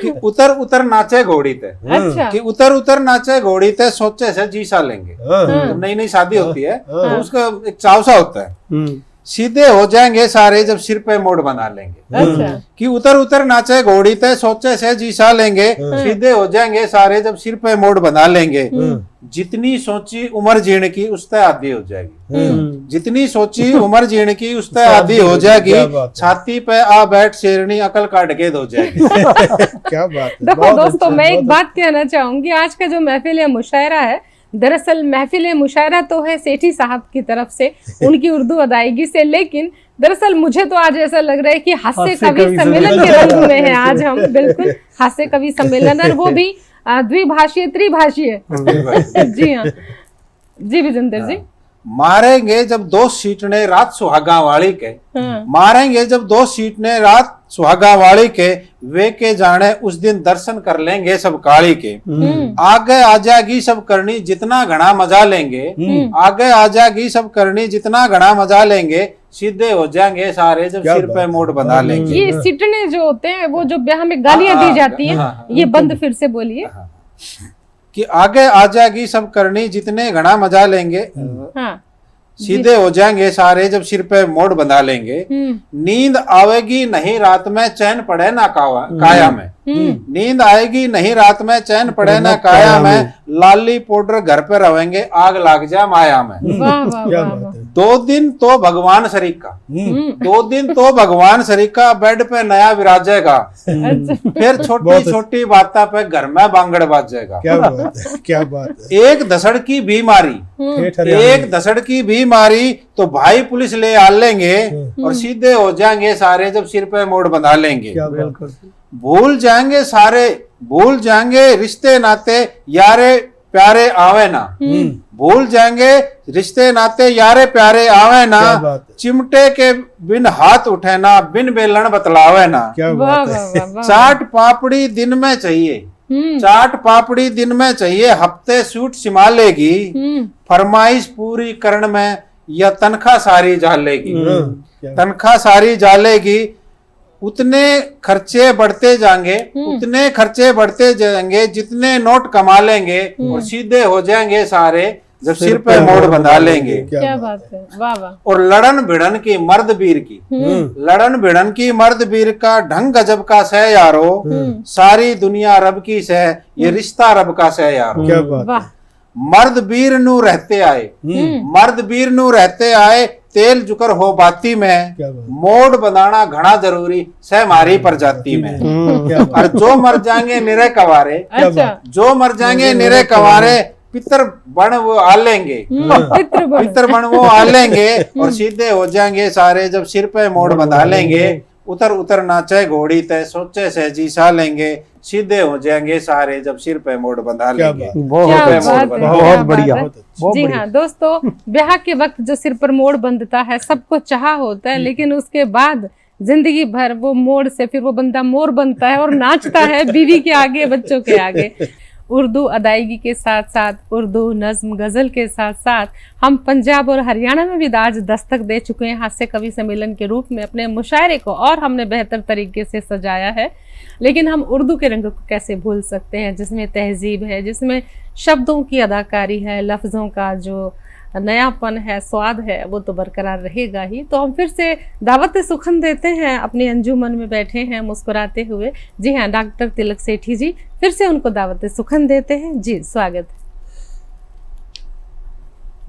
कि उतर उतर नाचे घोड़ी ते। अच्छा। कि उतर उतर नाचे घोड़ी ते, सोचे से जी सा लेंगे। जब नई नई शादी होती है तो उसका एक चाव सा होता है। सीधे हो जाएंगे सारे जब सिर पे मोड़ बना लेंगे। अच्छा। कि उतर उतर नाचे घोड़ी ते, सोचे से जी सा लेंगे। सीधे हो जाएंगे सारे जब सिर पे मोड़ बना लेंगे। जितनी सोची उम्र जीने की उससे आधी हो जाएगी। जितनी सोची उम्र जीने की उससे आधी हो जाएगी। छाती पे आ बैठ शेरनी, अकल काट के धो जाएगी। क्या बात है। देखो दोस्तों, मैं एक बात कहना चाहूंगी, आज का जो महफिल मुशायरा है, दरअसल महफिल मुशायरा तो है सेठी साहब की तरफ से, उनकी उर्दू अदायगी से, लेकिन दरअसल मुझे तो आज ऐसा लग रहा है कि हास्य कवि सम्मेलन के रंग में है आज हम। बिल्कुल हास्य कवि सम्मेलन, और वो भी द्विभाषीय त्रिभाषीय। जी हाँ जी विजेंद्र जी। मारेंगे जब दो सीटने रात सुहागा वाली के। मारेंगे जब दो सीटने रात सुहागा वाली के, वे के जाने उस दिन दर्शन कर लेंगे सब काली के। आगे आ जाएगी सब करनी जितना घना मजा लेंगे। आगे आ जाएगी सब करनी जितना घना मजा लेंगे। सीधे हो जाएंगे सारे जब सिर पे मोड़ बना लेंगे। ये सीटने जो होते हैं वो जो ब्याह में गालियां दी जाती हैं, ये बंद फिर से बोलिए। कि आगे आ जाएगी सब करनी जितने घना मजा लेंगे। हाँ। सीधे हो जाएंगे सारे जब सिर पे मोड़ बंधा लेंगे। नींद आवेगी नहीं रात में चैन पड़े ना काया में। नींद आएगी नहीं रात में चैन पड़े ना काया में। लाली पाउडर घर पे रहेंगे आग लाग जा माया में। वाह वाह वाह वाह। 2 दिन तो भगवान शरीका। 2 दिन तो भगवान शरीका बेड पे नया विराजेगा। फिर छोटी छोटी बातों पे घर में बांगड़ बाजेगा। क्या बात है, क्या बात है। एक धसड़ की बीमारी, एक धसड़ की बीमारी तो भाई पुलिस ले आ लेंगे। और सीधे हो जाएंगे सारे जब सिर पे मोड़ बंधा लेंगे। भूल जाएंगे सारे, भूल जाएंगे रिश्ते नाते यारे प्यारे आवे ना। भूल जाएंगे रिश्ते नाते यारे प्यारे आवे ना। चिमटे के बिन हाथ उठे ना, बिन बेलन बतलावे ना। चाट पापड़ी दिन में चाहिए, चाट पापड़ी दिन में चाहिए। हफ्ते सूट सिमा लेगी। फरमाइश पूरी करण में या तनख्वाह सारी जालेगी। तनख्वाह सारी जालेगी। उतने खर्चे बढ़ते जाएंगे, उतने खर्चे बढ़ते जाएंगे जितने नोट कमा लेंगे। और सीधे हो जाएंगे सारे जब सिर पे मोड़ बंधा लेंगे। क्या बात है, वाह वाह। और लड़न भिड़न की मर्द वीर की, लड़न भिड़न की मर्द वीर का ढंग गजब का सह यारो। सारी दुनिया रब की सह, ये रिश्ता रब का सह यारो। क्या बात है। मर्द वीर नू रहते आए, मर्द वीर नू रहते आए। तेल जुकर हो बाती में, मोड़ बनाना घना जरूरी सह मारी प्रजाति में। और जो मर जाएंगे निरे कवारे, जो मर जाएंगे निरे कवारे। पितर बन वो आ लेंगे, पितर बन वो आ लेंगे। और सीधे हो जाएंगे सारे जब सिर पे मोड़ बंधा लेंगे। उतर उतर नाचे घोड़ी तय, सोचे से जी सा लेंगे। सीधे हो जाएंगे सारे जब सिर पे मोड़ बंधा लेंगे। बहुत बढ़िया। जी हाँ दोस्तों, ब्याह के वक्त जो सिर पर मोड़ बंधता है सबको चाह होता है, लेकिन उसके बाद जिंदगी भर वो मोड़ से फिर वो बंदा मोर बनता है और नाचता है बीवी के आगे, बच्चों के आगे। उर्दू अदायगी के साथ साथ उर्दू नज्म गज़ल के साथ साथ हम पंजाब और हरियाणा में भी आज दस्तक दे चुके हैं हास्य कवि सम्मेलन के रूप में अपने मुशायरे को, और हमने बेहतर तरीके से सजाया है। लेकिन हम उर्दू के रंग को कैसे भूल सकते हैं, जिसमें तहजीब है, जिसमें शब्दों की अदाकारी है, लफ्ज़ों का जो नयापन है, स्वाद है, वो तो बरकरार रहेगा ही। तो हम फिर से दावत सुखन देते हैं, अपने अंजुमन में बैठे हैं मुस्कुराते हुए। जी हाँ, डॉक्टर तिलक सेठी जी, फिर से उनको दावत सुखन देते हैं। जी स्वागत।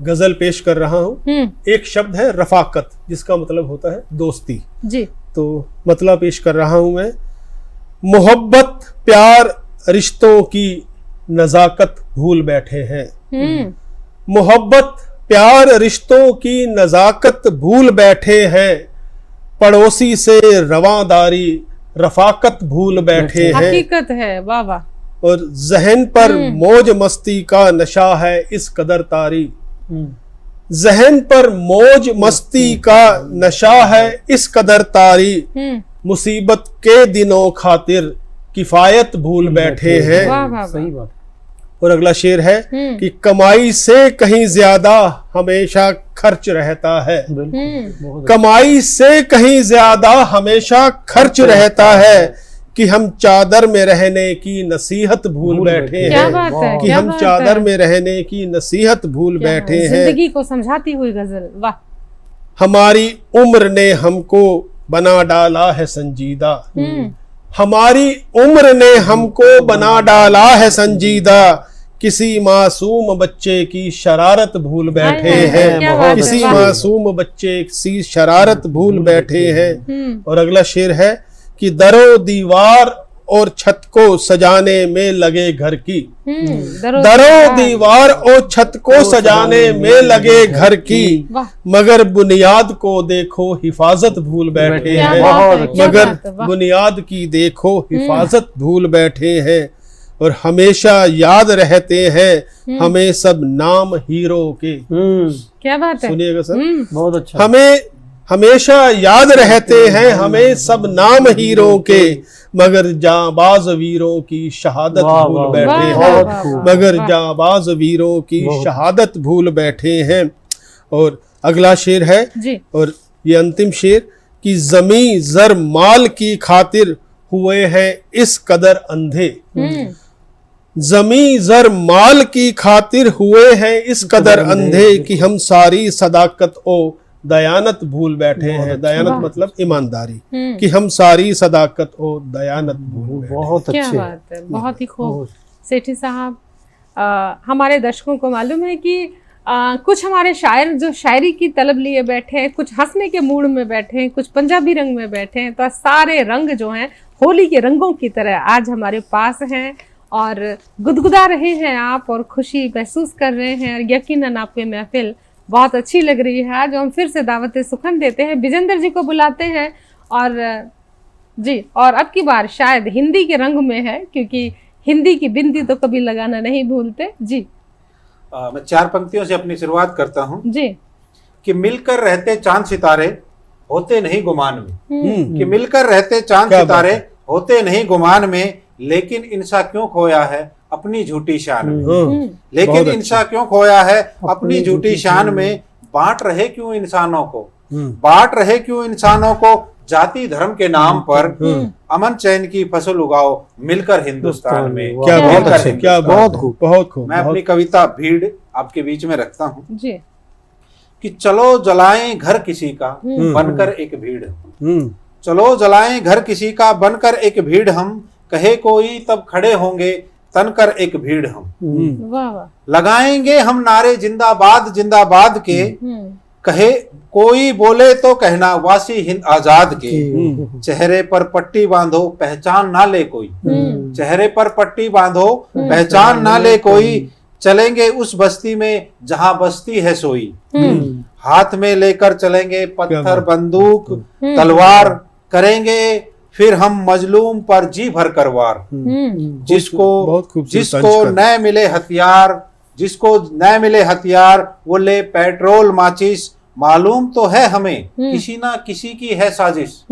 गजल पेश कर रहा हूँ। एक शब्द है रफाकत, जिसका मतलब होता है दोस्ती। जी। तो मतलब पेश कर रहा हूं मैं। मोहब्बत प्यार रिश्तों की नजाकत भूल बैठे हैं। मोहब्बत प्यार रिश्तों की नजाकत भूल बैठे हैं। पड़ोसी से रवादारी रफाकत भूल बैठे हैं। हकीकत है, वाह वाह। और जहन पर मौज मस्ती का नशा है इस कदर तारी। जहन पर मौज मस्ती का नशा है इस कदर तारी। मुसीबत के दिनों खातिर किफायत भूल बैठे हैं। वाह वाह, सही बात। और अगला शेर है कि कमाई से कहीं ज्यादा हमेशा खर्च रहता है। कमाई से कहीं ज्यादा हमेशा खर्च रहता है कि हम चादर में रहने की नसीहत भूल बैठे क्या हैं। बात है, कि क्या हम बात चादर है। में रहने की नसीहत भूल क्या बैठे है, हैं। जिंदगी को समझाती हुई गजल, वाह। हमारी उम्र ने हमको बना डाला है संजीदा। हमारी उम्र ने हमको बना डाला है संजीदा। किसी मासूम बच्चे की शरारत भूल बैठे हाय, हाय, हैं। क्या बात है, किसी वाह। मासूम बच्चे की शरारत भूल बैठे हैं। और अगला शेर है कि दरो दीवार और छत को सजाने में लगे घर की। दरो दीवार और छत को सजाने में लगे घर की। वाह। मगर बुनियाद को देखो हिफाजत भूल बैठे क्या हैं। बात है, क्या मगर बात है, वाह। बुनियाद की देखो हिफाजत भूल बैठे हैं। और हमेशा याद रहते हैं हमें सब नाम हीरो के। क्या बात है। सुनिएगा सर, बहुत अच्छा। हमें हमेशा याद रहते हैं हमें सब नाम हीरो के। मगर जाबाज वीरों की शहादत वाह, भूल वाह, बैठे वाह, हैं। वाह, वाह, वाह, मगर वाह। जाबाज वीरों की बहुत। शहादत भूल बैठे हैं। और अगला शेर है, जी। और ये अंतिम शेर कि जमी जर माल की खातिर हुए हैं इस कदर अंधे। जमी जर माल की खातिर हुए हैं इस कदर अंधे कि हम सारी सदाकत ओ दयानत भूल बैठे हैं। दयानत मतलब ईमानदारी। कि हम सारी सदाकत ओ दयानत भूल बैठे हैं। बहुत क्या अच्छे। बात है, बहुत ही खूब। सेठी साहब, हमारे दर्शकों को मालूम है कि कुछ हमारे शायर जो शायरी की तलब लिए बैठे हैं, कुछ हंसने के मूड में बैठे हैं, कुछ पंजाबी रंग में बैठे हैं। तो सारे रंग जो हैं होली के रंगों की तरह आज हमारे पास हैं और गुदगुदा रहे हैं आप, और खुशी महसूस कर रहे हैं। और यकीनन आपकी महफिल बहुत अच्छी लग रही है। आज हम फिर से दावत सुखन देते हैं, विजेंद्र जी को बुलाते हैं। और जी, और अब की बार शायद हिंदी के रंग में है, क्योंकि हिंदी की बिंदी तो कभी लगाना नहीं भूलते। जी। मैं 4 पंक्तियों से अपनी शुरुआत करता हूँ जी। कि मिलकर रहते चांद सितारे होते नहीं गुमान में। कि मिलकर रहते चांद क्या सितारे बात है। होते नहीं गुमान में, लेकिन इंसान क्यों खोया है अपनी झूठी शान में। लेकिन बहुत इंसान क्यों खोया है अपनी झूठी शान में। बांट रहे क्यों इंसानों को, बांट रहे क्यों इंसानों को जाति धर्म के नाम पर। अमन चैन की फसल उगाओ मिलकर हिंदुस्तान में। क्या बहुत बहुत अच्छे, क्या बहुत बात, खूब। बहुत खूब। मैं अपनी कविता भीड़ आपके बीच में रखता हूँ जी। कि चलो जलाएं घर किसी का बनकर एक भीड़। हम्म, चलो जलाएं घर किसी का बनकर एक भीड़ हम। कहे कोई तब खड़े होंगे तनकर एक भीड़ हम। वाह वाह। लगाएंगे हम नारे जिंदाबाद जिंदाबाद के। कहे कोई बोले तो कहना वासी हिंद आजाद के। चेहरे पर पट्टी बांधो पहचान ना ले कोई। चेहरे पर पट्टी बांधो पहचान ना ले कोई। चलेंगे उस बस्ती में जहां बस्ती है सोई। हाथ में लेकर चलेंगे पत्थर बंदूक तलवार। करेंगे फिर हम मजलूम पर जी भर कर वार। बहुत जिसको खूबसूरत जिसको न मिले हथियार, जिसको न मिले हथियार वो ले पेट्रोल माचिस। मालूम तो है हमें किसी ना किसी की है साजिश।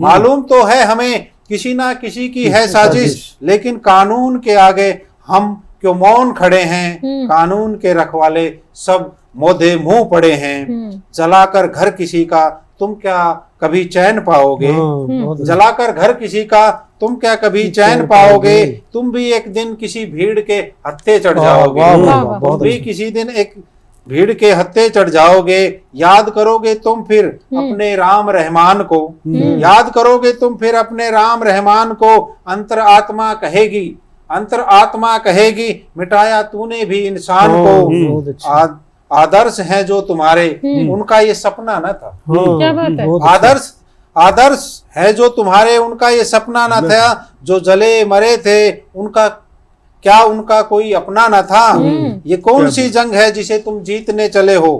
मालूम तो है हमें किसी ना किसी की है साजिश। लेकिन कानून के आगे हम क्यों मौन खड़े हैं। कानून के रखवाले सब मोधे मुंह पड़े हैं। जलाकर घर किसी का तुम क्या कभी चैन पाओगे। जलाकर घर किसी का तुम क्या कभी चैन पाओगे। तुम भी एक दिन किसी भीड़ के हत्थे चढ़ जाओगे। तुम भी किसी दिन एक भीड़ के हत्थे चढ़ जाओगे। याद करोगे तुम फिर अपने राम रहमान को। याद करोगे तुम फिर अपने राम रहमान को। अंतर आत्मा कहेगी, अंतर आत्मा कहेगी मिटाया तूने भी इंसान को। आदर्श हैं जो तुम्हारे, उनका ये सपना न था। क्या बात है। आदर्श आदर्श है जो तुम्हारे, उनका ये सपना न था। जो जले मरे थे उनका क्या उनका कोई अपना न था। ये कौन सी जंग है जिसे तुम जीतने चले हो,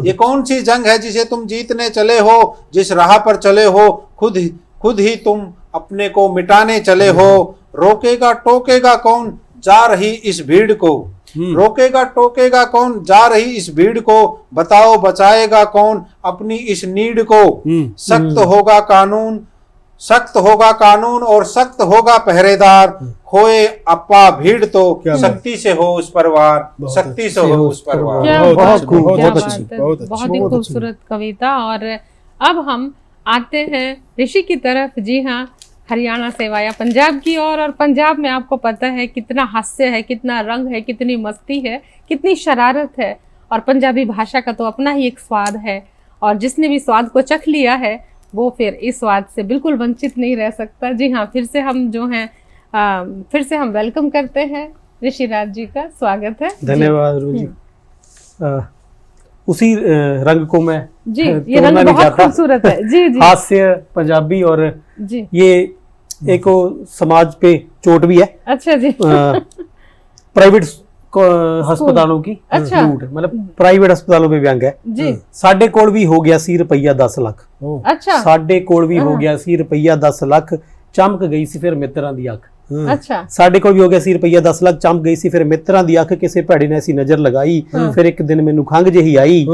ये कौन सी जंग है जिसे तुम जीतने चले हो। जिस राह पर चले हो खुद ही तुम अपने को मिटाने चले हो। रोकेगा टोकेगा कौन जा रही इस भीड़ को, रोकेगा टोकेगा कौन जा रही इस भीड़ को। बताओ बचाएगा कौन अपनी इस नीड को। सख्त होगा कानून, सख्त होगा कानून और सख्त होगा पहरेदार। खोए अपा भीड़ तो सख्ती से हो उस परवार, सख्ती से हो उस परवार। क्या बहुत बात अच्छी, है, बहुत क्या अच्छी, बात है। बहुत अच्छी, बहुत ही बहुत अच्छी। खूबसूरत कविता। और अब हम आते हैं ऋषि की तरफ। जी हाँ, हरियाणा से वाया पंजाब की ओर। और पंजाब में आपको पता है कितना हास्य है, कितना रंग है, कितनी मस्ती है, कितनी शरारत है। और पंजाबी भाषा का तो अपना ही एक स्वाद है, और जिसने भी स्वाद को चख लिया है वो फिर इस स्वाद से बिल्कुल वंचित नहीं रह सकता। जी हाँ, फिर से हम जो हैं फिर से हम वेलकम करते हैं ऋषिराज जी का। स्वागत है। धन्यवाद रू जी। उसी रंग को मैं जी, ये तोड़ना रंग नहीं बहुत चाहता। खूबसूरत है। जी जी हास्य पंजाबी, और जी। ये एक वो समाज पे चोट भी है। अच्छा जी। प्राइवेट ਹਸਪਤਾਲੋਂ की अच्छा। झूठ, मतलब प्राइवेट ਹਸਪਤਾਲੋਂ पे व्यंग है। जी। ਸਾਡੇ ਕੋਲ ਵੀ ਹੋ ਗਿਆ ਸੀ ਰੁਪਈਆ 10 ਲੱਖ। अच्छा ਸਾਡੇ ਕੋਲ ਵੀ ਹੋ ਗਿਆ ਸੀ ਰੁਪਈਆ 10 ਲੱਖ, ਚਮਕ ਗਈ ਸੀ ਫਿਰ ਮਿੱਤਰਾਂ ਦੀ ਅੱਖ। अच्छा। ਸਾਡੇ ਕੋਲ ਵੀ ਹੋ ਗਿਆ ਸੀ ਰੁਪਈਆ 10 ਲੱਖ, ਚਮਕ ਗਈ ਸੀ ਫਿਰ ਮਿੱਤਰਾਂ ਦੀ ਅੱਖ। ਕਿਸੇ ਭੈੜੇ ਨੇ ਅਸੀਂ ਨਜ਼ਰ ਲਗਾਈ, ਫਿਰ ਇੱਕ ਦਿਨ ਮੈਨੂੰ ਖੰਘ ਜਿਹੀ ਆਈ।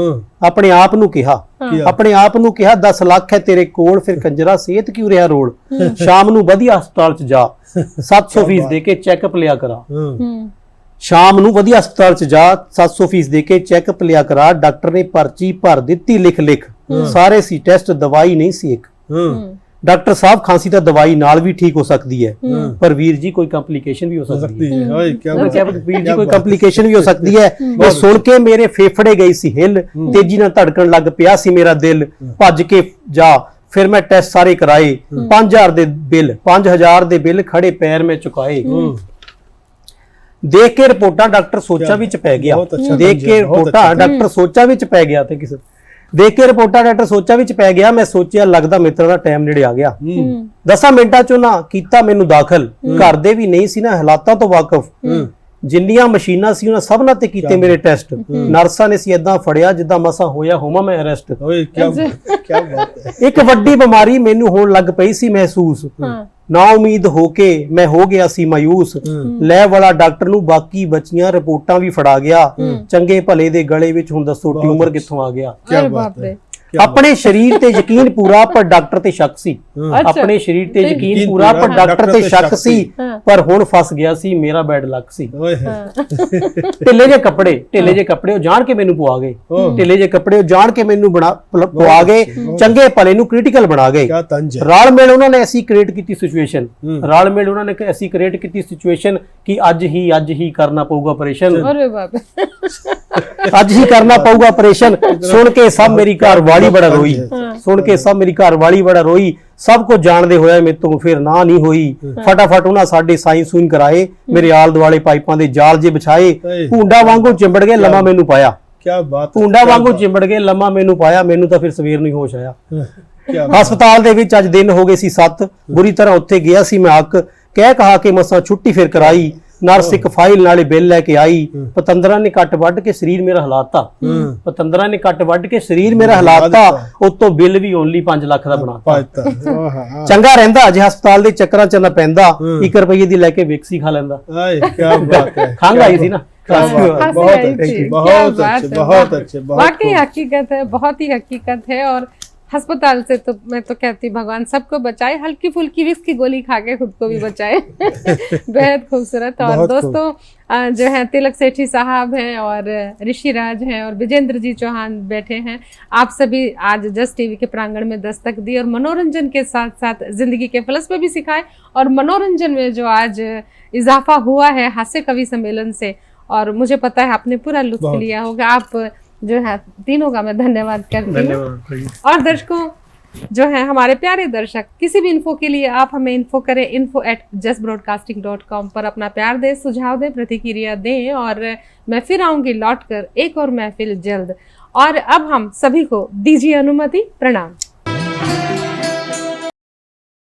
ਆਪਣੇ ਆਪ ਨੂੰ ਕਿਹਾ, ਆਪਣੇ ਆਪ ਨੂੰ ਕਿਹਾ 10 ਲੱਖ ਹੈ ਤੇਰੇ ਕੋਲ, ਫਿਰ ਕੰਜਰਾ ਸਿਹਤ ਕਿਉਂ ਰਿਹਾ ਰੋਲ। ਸ਼ਾਮ ਨੂੰ ਵਧੀਆ ਹਸਪਤਾਲ 'ਚ ਜਾ, 700 ਫੀਸ ਦੇ ਕੇ ਚੈੱਕਅਪ ਲਿਆ ਕਰਾ। ਸ਼ਾਮ ਨੂੰ ਵਧੀਆ ਹਸਪਤਾਲ 'ਚ ਜਾ, 700 ਫੀਸ ਦੇ ਕੇ ਚੈੱਕਅਪ ਲਿਆ ਕਰਾ। ਡਾਕਟਰ ਨੇ ਪਰਚੀ ਭਰ ਦਿੱਤੀ ਲਿਖ ਲਿਖ, ਸਾਰੇ ਸੀ ਟੈਸਟ, ਦਵਾਈ ਨਹੀਂ ਸੀ ਇੱਕ। ਡਾਕਟਰ ਸਾਹਿਬ ਖਾਂਸੀ ਤਾਂ ਦਵਾਈ ਨਾਲ ਵੀ ਠੀਕ ਹੋ ਸਕਦੀ ਹੈ, ਪਰ ਵੀਰ ਜੀ ਕੋਈ ਕੰਪਲਿਕੇਸ਼ਨ ਵੀ ਹੋ ਸਕਦੀ ਹੈ। ਵੀਰ ਜੀ ਕੋਈ ਕੰਪਲਿਕੇਸ਼ਨ ਵੀ ਹੋ ਸਕਦੀ ਹੈ। ਉਹ ਸੁਣ ਕੇ ਮੇਰੇ ਫੇਫੜੇ ਗਈ ਸੀ ਹਿੱਲ, ਤੇਜ਼ੀ ਨਾਲ ਧੜਕਣ ਲੱਗ ਪਿਆ ਸੀ ਮੇਰਾ ਦਿਲ। ਭੱਜ ਕੇ ਜਾ, ਫਿਰ ਮੈਂ ਟੈਸਟ ਸਾਰੇ ਕਰਾਏ। 5000 ਦੇ ਬਿੱਲ ਖੜੇ ਪੈਰ ਮੈਂ ਚੁਕਾਏ। ਦੇਖ ਕੇ ਰਿਪੋਰਟਾਂ ਡਾਕਟਰ ਸੋਚਾਂ ਵਿੱਚ ਪੈ ਗਿਆ। ਦੇਖ ਕੇ ਰਿਪੋਰਟਾਂ ਡਾਕਟਰ ਸੋਚਾਂ ਵਿੱਚ ਪੈ ਗਿਆ ਤੇ ਕਿਸੇ ਦੇਖ ਕੇ ਰਿਪੋਰਟਾਂ ਡਾਕਟਰ ਸੋਚਾਂ ਵਿੱਚ ਪੈ ਗਿਆ। ਮੈਂ ਸੋਚਿਆ ਲੱਗਦਾ ਮਿੱਤਰਾਂ ਦਾ ਟਾਈਮ ਨੇੜੇ ਆ ਗਿਆ। 10 ਮਿੰਟਾਂ ਚੋਂ ਨਾ ਕੀਤਾ ਮੈਨੂੰ ਦਾਖਲ, ਘਰ ਦੇ ਵੀ ਨਹੀਂ ਸੀ ਨਾ ਹਾਲਾਤਾਂ ਤੋਂ ਵਾਕਿਫ। ਜਿੰਨੀਆਂ ਮਸ਼ੀਨਾਂ ਸੀ ਉਹਨਾਂ ਸਭਨਾਂ ਤੇ ਕੀਤੇ ਮੇਰੇ ਟੈਸਟ। ਨਰਸਾਂ ਨੇ ਸੀ ਏਦਾਂ ਫੜਿਆ ਜਿੱਦਾਂ ਮਸਾਂ ਹੋਇਆ ਹੋਵਾਂ ਮੈਂ ਅਰੈਸਟ। ਇੱਕ ਵੱਡੀ ਬਿਮਾਰੀ ਮੈਨੂੰ ਹੋਣ ਲੱਗ ਪਈ ਸੀ ਮਹਿਸੂਸ। ਨਾ ਉਮੀਦ ਹੋ ਕੇ ਮੈਂ ਹੋ ਗਿਆ ਸੀ ਮਾਯੂਸ। ਲੈ ਵਾਲਾ ਡਾਕਟਰ ਨੂੰ ਬਾਕੀ ਬਚੀਆਂ ਰਿਪੋਰਟਾਂ ਵੀ ਫੜਾ ਗਿਆ। ਚੰਗੇ ਭਲੇ ਦੇ ਗਲੇ ਵਿੱਚ ਹੁਣ ਦੱਸੋ ਟਿਊਮਰ ਕਿੱਥੋਂ ਆ ਗਿਆ। अरे बाप रे। ਆਪਣੇ ਸਰੀਰ ਤੇ ਯਕੀਨ ਪੂਰਾ ਪਰ ਡਾਕਟਰ ਤੇ ਸ਼ੱਕ ਸੀ। ਆਪਣੇ ਸਰੀਰ ਤੇ ਯਕੀਨ ਪੂਰਾ ਪਰ ਡਾਕਟਰ ਤੇ ਸ਼ੱਕ ਸੀ, ਪਰ ਹੁਣ ਫਸ ਗਿਆ ਸੀ ਮੇਰਾ ਬੈਡ ਲੱਕ ਸੀ। ਢਿੱਲੇ ਜੇ ਕੱਪੜੇ ਉਹ ਜਾਣ ਕੇ ਮੈਨੂੰ ਪਵਾ ਗਏ। ਢਿੱਲੇ ਜੇ ਕੱਪੜੇ ਉਹ ਜਾਣ ਕੇ ਮੈਨੂੰ ਪਵਾ ਗਏ। ਚੰਗੇ ਭਲੇ ਨੂੰ ਕ੍ਰਿਟੀਕਲ ਬਣਾ ਗਏ। ਰਲ ਮਿਲ ਉਹਨਾਂ ਨੇ ਐਸੀ ਕ੍ਰੀਏਟ ਕੀਤੀ ਸਿਚੁਏਸ਼ਨ, ਰਲ ਮਿਲ ਉਹਨਾਂ ਨੇ ਐਸੀ ਕ੍ਰੀਏਟ ਕੀਤੀ ਸਿਚੁਏਸ਼ਨ ਕਿ ਅੱਜ ਹੀ ਕਰਨਾ ਪਊਗਾ ਆਪਰੇਸ਼ਨ। अरे बाप रे। ਅੱਜ ਹੀ ਕਰਨਾ ਪਊਗਾ ਆਪਰੇਸ਼ਨ। ਸੁਣ ਕੇ ਸਭ ਮੇਰੀ ਘਰ ਵਾਲੀ ਬੜਾ ਰੋਈ, ਸੁਣ ਕੇ ਸਭ ਮੇਰੀ ਘਰ ਵਾਲੀ ਬੜਾ ਰੋਈ। ਸਭ ਕੁਝ ਜਾਣਦੇ ਹੋਇਆ ਮੇਰੇ ਤੋਂ ਫਿਰ ਨਾ ਨਹੀਂ ਹੋਈ। ਫਟਾਫਟ ਉਹਨਾਂ ਸਾਡੇ ਸਾਈਨ ਸੂਨ ਕਰਾਏ, ਮੇਰੇ ਆਲ ਦੁਆਲੇ ਪਾਈਪਾਂ ਦੇ ਜਾਲ ਜੇ ਵਿਛਾਏ। ਭੁੰਡਾ ਵਾਂਗੂ ਚਿੰਬੜ ਗਏ ਲੰਮਾ ਮੈਨੂੰ ਪਾਇਆ। क्या बात, ਭੁੰਡਾ ਵਾਂਗੂ ਚਿੰਬੜ ਗਏ ਲੰਮਾ ਮੈਨੂੰ ਪਾਇਆ। ਮੈਨੂੰ ਤਾਂ ਫਿਰ ਸਵੇਰ ਨੂੰ ਹੀ ਹੋਸ਼ ਆਇਆ। ਹਸਪਤਾਲ ਦੇ ਵਿੱਚ ਅੱਜ ਦਿਨ ਹੋ ਗਏ ਸੀ 7। ਬੁਰੀ ਤਰ੍ਹਾਂ ਉੱਥੇ ਗਿਆ ਸੀ ਮੈਂ ਅੱਕ। ਕਹਿ ਕਹਾ ਕੇ ਮਸਾਂ ਛੁੱਟੀ ਫਿਰ ਕਰਾਈ। ਨਰਸ ਇੱਕ ਫਾਈਲ ਨਾਲੇ ਬਿੱਲ ਲੈ ਕੇ ਆਈ। ਪਤੰਦਰਾਂ ਨੇ ਕੱਟ ਵੱਢ ਕੇ ਸਰੀਰ ਮੇਰਾ ਹਲਾਤਾ। ਪਤੰਦਰਾਂ ਨੇ ਕੱਟ ਵੱਢ ਕੇ ਸਰੀਰ ਮੇਰਾ ਹਲਾਤਾ। ਉਤੋਂ ਬਿੱਲ ਵੀ ਓਨਲੀ 5 ਲੱਖ ਦਾ ਬਣਾਤਾ। ਚੰਗਾ ਰਹਿੰਦਾ ਜੇ ਹਸਪਤਾਲ ਦੇ ਚੱਕਰਾਂ ਚ ਨਾ ਪੈਂਦਾ। 1 ਰੁਪਏ ਦੀ ਲੈ ਕੇ ਵਿਕਸੀ ਖਾ ਲੈਂਦਾ। ਖੰਘ ਆਈ ਸੀ ਨਾ। वाकई हकीकत है, बहुत ही हकीकत है। और अस्पताल से तो मैं तो कहती भगवान सबको बचाए, हल्की फुल्की विक्स की गोली खा के खुद को भी बचाए। बेहद खूबसूरत। और दोस्तों जो है तिलक सेठी साहब हैं और ऋषिराज हैं और विजेंद्र जी चौहान बैठे हैं। आप सभी आज जस्ट टीवी के प्रांगण में दस्तक दी और मनोरंजन के साथ साथ जिंदगी के फलसफे भी सिखाए। और मनोरंजन में जो आज इजाफा हुआ है हास्य कवि सम्मेलन से, और मुझे पता है आपने पूरा लुत्फ लिया होगा। आप जो है तीनों का मैं धन्यवाद करती हूँ। और दर्शकों जो है हमारे प्यारे दर्शक, किसी भी इन्फो के लिए आप हमें इन्फो करें, info@justbroadcasting.com पर अपना प्यार दें, सुझाव दें, प्रतिक्रिया दें। और मैं फिर आऊंगी लौट कर एक और महफिल जल्द। और अब हम सभी को दीजिए अनुमति। प्रणाम।